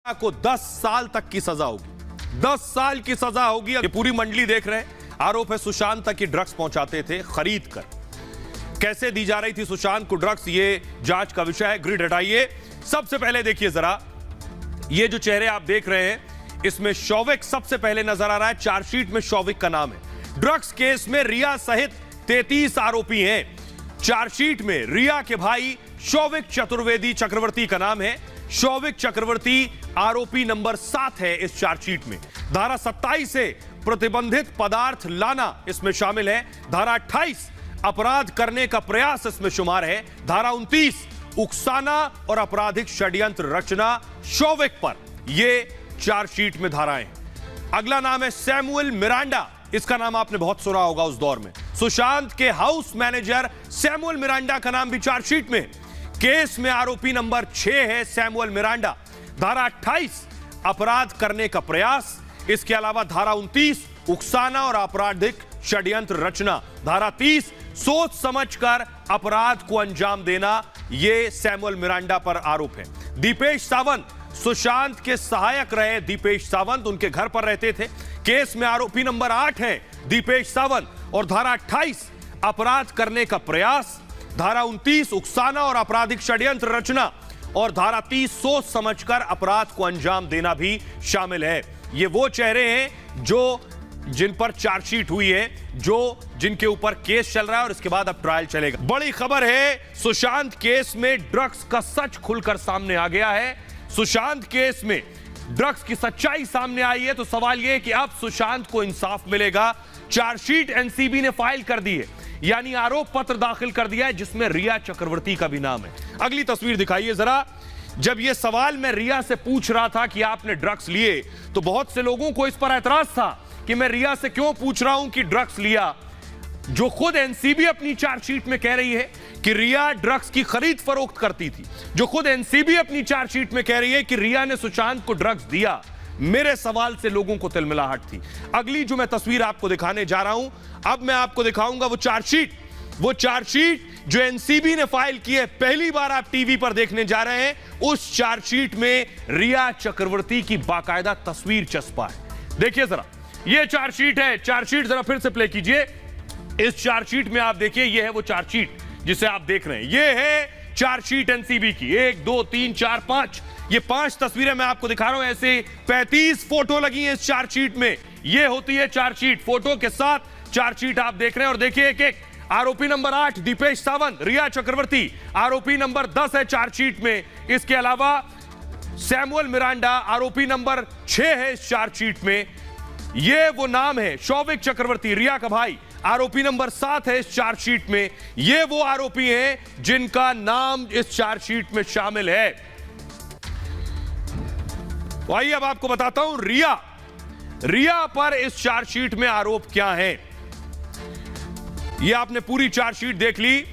को 10 साल तक की सजा होगी। 10 साल की सजा होगी। ये पूरी मंडली देख रहे हैं। आरोप है सुशांत तक की ड्रग्स पहुंचाते थे खरीद कर। कैसे दी जा रही थी सुशांत को ड्रग्स, ये जांच का विषय है। ग्रिड हटाइए। सबसे पहले देखिए जरा, ये जो चेहरे आप देख रहे हैं इसमें शौविक सबसे पहले नजर आ रहा है। चार्जशीट में शौविक का नाम है। ड्रग्स केस में रिया सहित 33 आरोपी हैं। चार्जशीट में रिया के भाई शौविक चतुर्वेदी चक्रवर्ती का नाम है। शौविक चक्रवर्ती आरोपी नंबर 7 है इस चार्जशीट में। धारा 27 से प्रतिबंधित पदार्थ लाना इसमें शामिल है। धारा 28 अपराध करने का प्रयास इसमें शुमार है। धारा 29 उकसाना और आपराधिक षड्यंत्र रचना शौविक पर, ये चार्जशीट में धाराएं। अगला नाम है सैमुअल मिरांडा। इसका नाम आपने बहुत सुना होगा उस दौर में। सुशांत के हाउस मैनेजर सैमुअल मिरांडा का नाम भी चार्जशीट में। केस में आरोपी नंबर 6 है सैमुअल मिरांडा। धारा 28 अपराध करने का प्रयास। इसके अलावा धारा 29 उकसाना और आपराधिक षड्यंत्र रचना। धारा 30 सोच समझकर अपराध को अंजाम देना। यह सैमुअल मिरांडा पर आरोप है। दीपेश सावंत सुशांत के सहायक रहे। दीपेश सावंत उनके घर पर रहते थे। केस में आरोपी नंबर 8 है दीपेश सावंत। और धारा 28 अपराध करने का प्रयास। धारा 29 उकसाना और आपराधिक षड्यंत्र रचना। और धारा 30 सोच समझकर अपराध को अंजाम देना भी शामिल है। ये वो चेहरे हैं जिन पर चार्जशीट हुई है, जिनके ऊपर केस चल रहा है और इसके बाद अब ट्रायल चलेगा। बड़ी खबर है, सुशांत केस में ड्रग्स का सच खुलकर सामने आ गया है। सुशांत केस में ड्रग्स की सच्चाई सामने आई है। तो सवाल यह है कि अब सुशांत को इंसाफ मिलेगा। चार्जशीट एनसीबी ने फाइल कर दी है, यानी आरोप पत्र दाखिल कर दिया है, जिसमें रिया चक्रवर्ती का भी नाम है। अगली तस्वीर दिखाइए जरा। जब यह सवाल मैं रिया से पूछ रहा था कि आपने ड्रग्स लिए, तो बहुत से लोगों को इस पर एतराज था कि मैं रिया से क्यों पूछ रहा हूं कि ड्रग्स लिया, जो खुद एनसीबी अपनी चार्जशीट में कह रही है कि रिया ड्रग्स की खरीद फरोख्त करती थी। जो खुद एनसीबी अपनी चार्जशीट में कह रही है कि रिया ने सुशांत को ड्रग्स दिया। मेरे सवाल से लोगों को तिलमिलाहट थी। अगली जो मैं तस्वीर आपको दिखाने जा रहा हूं, अब मैं आपको दिखाऊंगा वो चार्जशीट जो एनसीबी ने फाइल की है। पहली बार आप टीवी पर देखने जा रहे हैं। उस चार्जशीट में रिया चक्रवर्ती की बाकायदा तस्वीर चस्पा है। देखिए जरा, ये चार्जशीट है। चार्जशीट जरा फिर से प्ले कीजिए। इस चार्जशीट में आप देखिए, ये है वो चार्जशीट जिसे आप देख रहे हैं। ये है चार्जशीट एनसीबी की। 1 2 3 4 5, ये 5 तस्वीरें मैं आपको दिखा रहा हूं। ऐसे 35 फोटो लगी हैं इस चार्जशीट में। ये होती है चार्जशीट। फोटो के साथ चार्जशीट आप देख रहे हैं। और देखिए एक एक। आरोपी नंबर 8 दीपेश सावंत, रिया चक्रवर्ती। आरोपी नंबर 10 है चार्जशीट में। इसके अलावा सैमुअल मिरांडा आरोपी नंबर 6 है इस चार्जशीट में। ये वो नाम है शौविक चक्रवर्ती, रिया का भाई, आरोपी नंबर 7 है इस चार्जशीट में। ये वो आरोपी हैं जिनका नाम इस चार्जशीट में शामिल है। तो आइए अब आपको बताता हूं रिया पर इस चार्जशीट में आरोप क्या है। यह आपने पूरी चार्जशीट देख ली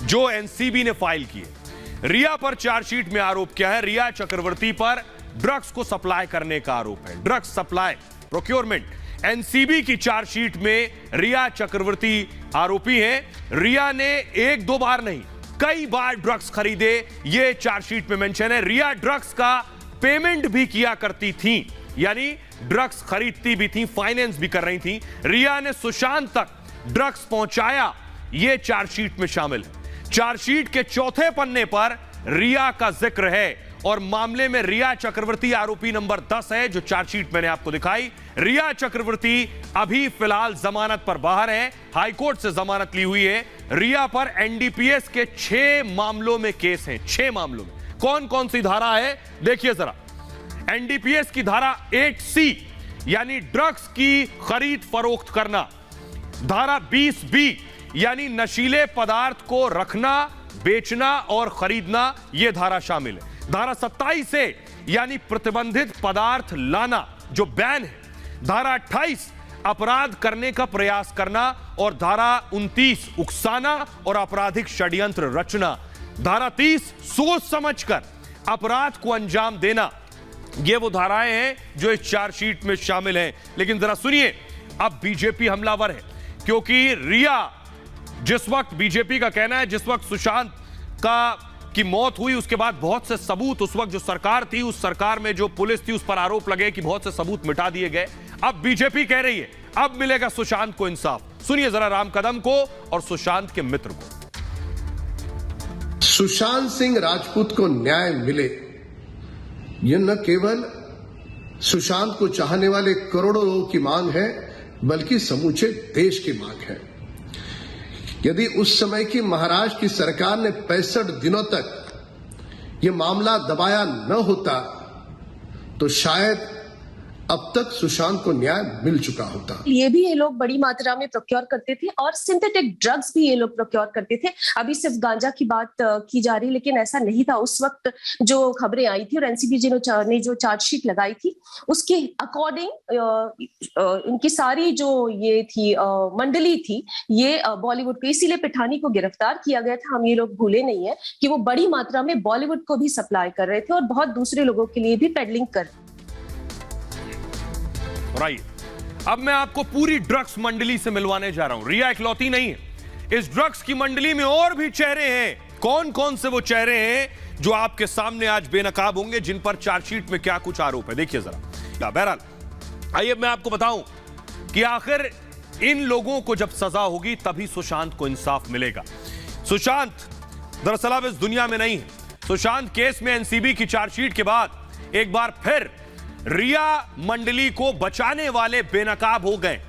जो एनसीबी ने फाइल की है। रिया पर चार्जशीट में आरोप क्या है। रिया चक्रवर्ती पर ड्रग्स को सप्लाई करने का आरोप है। Drugs supply, procurement. एनसीबी की चार्जशीट में रिया चक्रवर्ती आरोपी हैं। रिया ने 1-2 बार नहीं, कई बार ड्रग्स खरीदे, यह चार्जशीट में मेंशन है। रिया ड्रग्स का पेमेंट भी किया करती थी, यानी ड्रग्स खरीदती भी थी, फाइनेंस भी कर रही थी। रिया ने सुशांत तक ड्रग्स पहुंचाया, यह चार्जशीट में शामिल है। चार्जशीट के चौथे पन्ने पर रिया का जिक्र है। और मामले में रिया चक्रवर्ती आरोपी नंबर 10 है, जो चार्जशीट मैंने आपको दिखाई। रिया चक्रवर्ती अभी फिलहाल जमानत पर बाहर है। हाईकोर्ट से जमानत ली हुई है। रिया पर एनडीपीएस के 6 मामलों में केस हैं। 6 मामलों में कौन कौन सी धारा है देखिए जरा। एनडीपीएस की धारा 8C, यानी ड्रग्स की खरीद फरोख्त करना। धारा 20B, यानी नशीले पदार्थ को रखना, बेचना और खरीदना, यह धारा शामिल है। धारा 27 से, यानी प्रतिबंधित पदार्थ लाना, जो बैन है। धारा 28 अपराध करने का प्रयास करना। और धारा 29 उकसाना और आपराधिक षड्यंत्र रचना। धारा 30 सोच समझकर अपराध को अंजाम देना। ये वो धाराएं हैं जो इस चार्जशीट में शामिल हैं। लेकिन जरा सुनिए, अब बीजेपी हमलावर है, क्योंकि रिया जिस वक्त, बीजेपी का कहना है, जिस वक्त सुशांत का की मौत हुई उसके बाद बहुत से सबूत, उस वक्त जो सरकार थी, उस सरकार में जो पुलिस थी, उस पर आरोप लगे कि बहुत से सबूत मिटा दिए गए। अब बीजेपी कह रही है अब मिलेगा सुशांत को इंसाफ। सुनिए जरा राम कदम को और सुशांत के मित्र को। सुशांत सिंह राजपूत को न्याय मिले, यह न केवल सुशांत को चाहने वाले करोड़ों लोगों की मांग है, बल्कि समूचे देश की मांग है। यदि उस समय की महाराष्ट्र की सरकार ने 65 दिनों तक यह मामला दबाया न होता तो शायद अब तक सुशांत को न्याय मिल चुका होता। ये भी ये लोग बड़ी मात्रा में प्रोक्योर करते थे और सिंथेटिक ड्रग्स भी ये लोग प्रोक्योर करते थे। अभी सिर्फ गांजा की बात की जा रही, लेकिन ऐसा नहीं था। उस वक्त जो खबरें आई थी और एनसीबी ने जो चार्जशीट लगाई थी उसके अकॉर्डिंग इनकी सारी जो ये थी मंडली थी, ये बॉलीवुड को, इसीलिए पिठानी को गिरफ्तार किया गया था। हम ये लोग भूले नहीं है कि वो बड़ी मात्रा में बॉलीवुड को भी सप्लाई कर रहे थे और बहुत दूसरे लोगों के लिए भी पेडलिंग कर। अब मैं आपको पूरी ड्रग्स मंडली से मिलवाने जा रहा हूं। रिया इकलौती नहीं है, इस ड्रग्स की मंडली में और भी चेहरे हैं। कौन कौन से वो चेहरे हैं जो आपके सामने आज बेनकाब होंगे, जिन पर चार्जशीट में क्या कुछ आरोप है, देखिए जरा। बहरहाल आइए मैं आपको बताऊं कि आखिर इन लोगों को जब सजा होगी तभी सुशांत को इंसाफ मिलेगा। सुशांत दरअसल अब इस दुनिया में नहीं है। सुशांत केस में एनसीबी की चार्जशीट के बाद एक बार फिर रिया मंडली को बचाने वाले बेनकाब हो गए,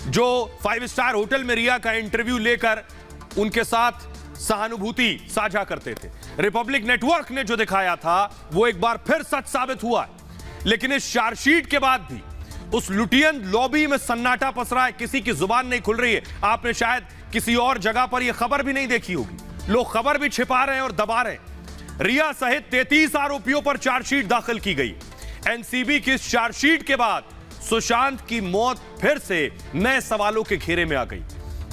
जो 5 स्टार होटल में रिया का इंटरव्यू लेकर उनके साथ सहानुभूति साझा करते थे। रिपब्लिक नेटवर्क ने जो दिखाया था वो एक बार फिर सच साबित हुआ है। लेकिन इस चार्जशीट के बाद भी उस लुटियन लॉबी में सन्नाटा पसरा है, किसी की जुबान नहीं खुल रही है। आपने शायद किसी और जगह पर यह खबर भी नहीं देखी होगी, लोग खबर भी छिपा रहे हैं और दबा रहे हैं। रिया सहित 33 आरोपियों पर चार्जशीट दाखिल की गई। एनसीबी की इस चार्जशीट के बाद सुशांत की मौत फिर से नए सवालों के घेरे में आ गई।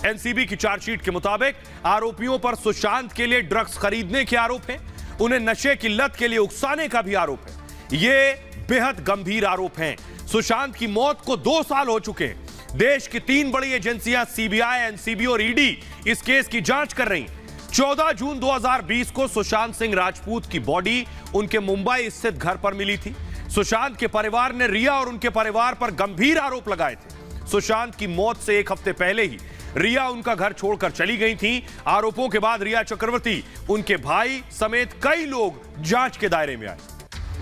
एनसीबी की चार्जशीट के मुताबिक आरोपियों पर सुशांत के लिए ड्रग्स खरीदने के आरोप हैं, उन्हें नशे की लत के लिए उकसाने का भी आरोप है। ये बेहद गंभीर आरोप हैं। सुशांत की मौत को 2 साल हो चुके हैं। देश की 3 बड़ी एजेंसियां सीबीआई, एनसीबी और ईडी इस केस की जांच कर रही। 14 जून 2020 को सुशांत सिंह राजपूत की बॉडी उनके मुंबई स्थित घर पर मिली थी। सुशांत के परिवार ने रिया और उनके परिवार पर गंभीर आरोप लगाए थे। सुशांत की मौत से 1 हफ्ते पहले ही रिया उनका घर छोड़कर चली गई थी। आरोपों के बाद रिया चक्रवर्ती, उनके भाई समेत कई लोग जांच के दायरे में आए।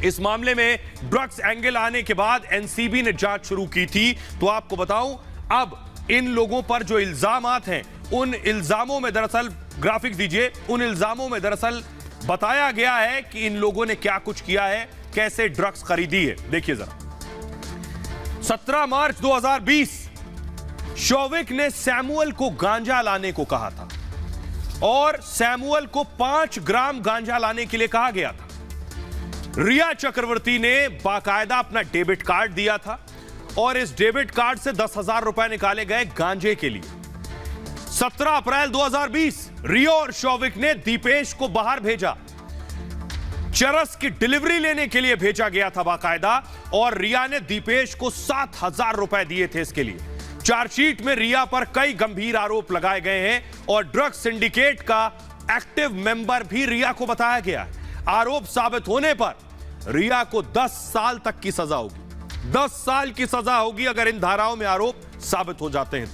इस मामले में ड्रग्स एंगल आने के बाद एनसीबी ने जांच शुरू की थी। तो आपको बताऊं, अब इन लोगों पर जो इल्जामात हैं, उन इल्जामों में दरअसल, ग्राफिक्स दीजिए, उन इल्जामों में दरअसल बताया गया है कि इन लोगों ने क्या कुछ किया है, कैसे ड्रग्स खरीदी है। देखिए जरा। 17 मार्च 2020 शौविक ने सैमुअल को गांजा लाने को कहा था और सैमुअल को 5 ग्राम गांजा लाने के लिए कहा गया था। रिया चक्रवर्ती ने बाकायदा अपना डेबिट कार्ड दिया था और इस डेबिट कार्ड से 10,000 रुपए निकाले गए गांजे के लिए। 17 अप्रैल 2020 रिया और शौविक ने दीपेश को बाहर भेजा। चरस की डिलीवरी लेने के लिए भेजा गया था बाकायदा, और रिया ने दीपेश को 7,000 रुपए दिए थे इसके लिए। चार्जशीट में रिया पर कई गंभीर आरोप लगाए गए हैं और ड्रग सिंडिकेट का एक्टिव मेंबर भी रिया को बताया गया है। आरोप साबित होने पर रिया को 10 साल तक की सजा होगी। 10 साल की सजा होगी अगर इन धाराओं में आरोप साबित हो जाते हैं तो।